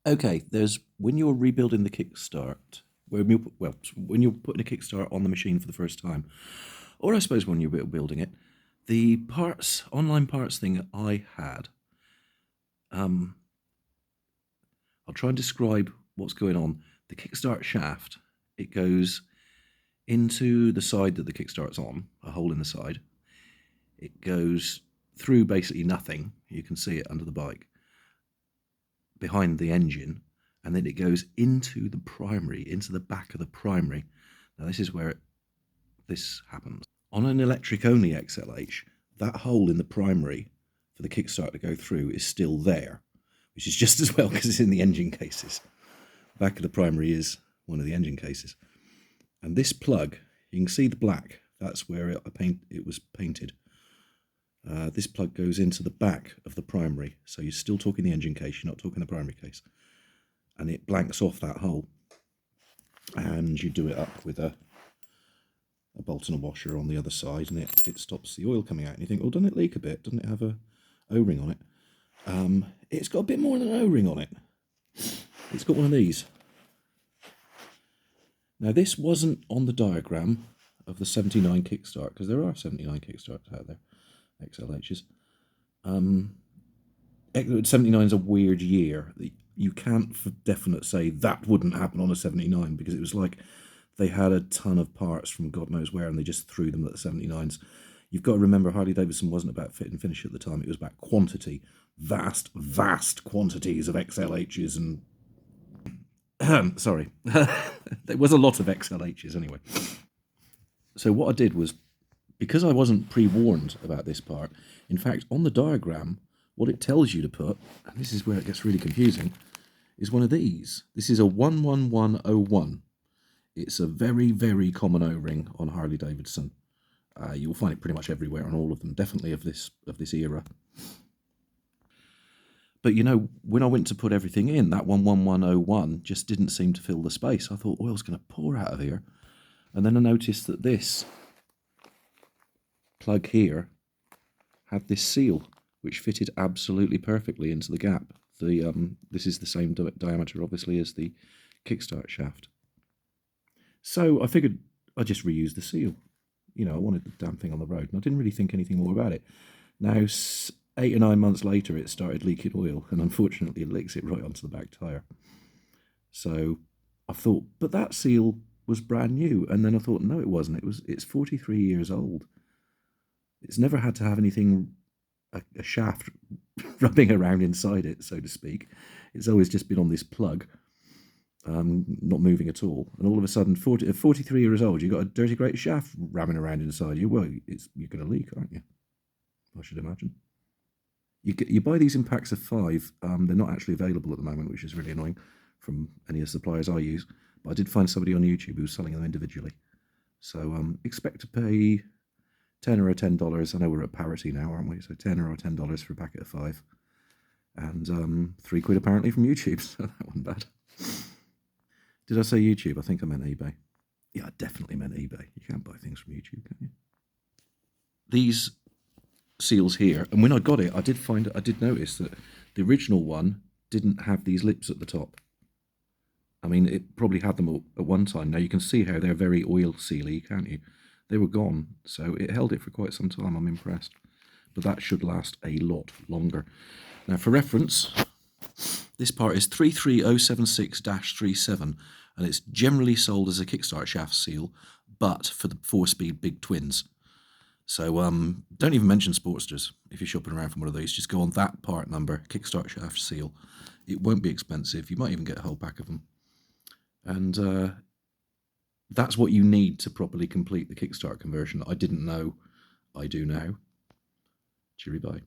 Okay, when you're rebuilding the Kickstart, when you're putting a Kickstart on the machine for the first time, or I suppose when you're building it, the online parts thing I had, I'll try and describe what's going on. The Kickstart shaft, it goes into the side that the Kickstart's on, a hole in the side. It goes through basically nothing. You can see it under the bike, behind the engine, and then it goes into the primary, into the back of the primary. Now this is where this happens. On an electric only XLH, that hole in the primary for the Kickstart to go through is still there, which is just as well because it's in the engine cases. The back of the primary is one of the engine cases. And this plug, you can see the black, that's where it was painted. This plug goes into the back of the primary, so you're still talking the engine case, you're not talking the primary case. And it blanks off that hole. And you do it up with a bolt and a washer on the other side, and it stops the oil coming out. And you think, well, doesn't it leak a bit? Doesn't it have a O-ring on it? It's got a bit more than an O-ring on it. It's got one of these. Now, this wasn't on the diagram of the 79 Kickstart, because there are 79 Kickstarts out there, XLHs. 79 is a weird year. You can't for definite say that wouldn't happen on a 79, because it was like they had a ton of parts from God knows where and they just threw them at the 79s. You've got to remember, Harley-Davidson wasn't about fit and finish at the time. It was about quantity. Vast, vast quantities of XLHs and... sorry. There was a lot of XLHs anyway. So what I did was, because I wasn't pre-warned about this part, in fact, on the diagram, what it tells you to put, and this is where it gets really confusing, is one of these. This is a 11101. It's a very, very common O-ring on Harley-Davidson. You'll find it pretty much everywhere on all of them, definitely of this era. But you know, when I went to put everything in, that 11101 just didn't seem to fill the space. I thought oil's going to pour out of here. And then I noticed that this plug here had this seal, which fitted absolutely perfectly into the gap. This is the same diameter, obviously, as the Kickstart shaft. So I figured I'd just reuse the seal. You know, I wanted the damn thing on the road, and I didn't really think anything more about it. Now, 8 or 9 months later, it started leaking oil, and unfortunately it leaks it right onto the back tyre. So I thought, but that seal was brand new. And then I thought, no, it wasn't. It's 43 years old. It's never had to have anything, a shaft rubbing around inside it, so to speak. It's always just been on this plug, not moving at all. And all of a sudden, 43 years old, you've got a dirty great shaft ramming around inside you. Well, you're going to leak, aren't you? I should imagine. You buy these in packs of 5. They're not actually available at the moment, which is really annoying from any of the suppliers I use. But I did find somebody on YouTube who was selling them individually. So expect to pay $10 or $10. I know we're at parity now, aren't we? So $10 or $10 for a packet of 5. And £3 apparently from YouTube, so that wasn't bad. Did I say YouTube? I think I meant eBay. Yeah, I definitely meant eBay. You can't buy things from YouTube, can you? These seals here, and when I got it, I did notice that the original one didn't have these lips at the top. I mean, it probably had them at one time. Now you can see how they're very oil sealy, can't you? They were gone, so it held it for quite some time. I'm impressed. But that should last a lot longer. Now, for reference, this part is 33076-37, and it's generally sold as a Kickstart shaft seal, but for the 4-speed big twins. So don't even mention Sportsters if you're shopping around for one of these. Just go on that part number, Kickstart shaft seal. It won't be expensive. You might even get a whole pack of them. And that's what you need to properly complete the Kickstart conversion. I didn't know. I do now. Cheery bye.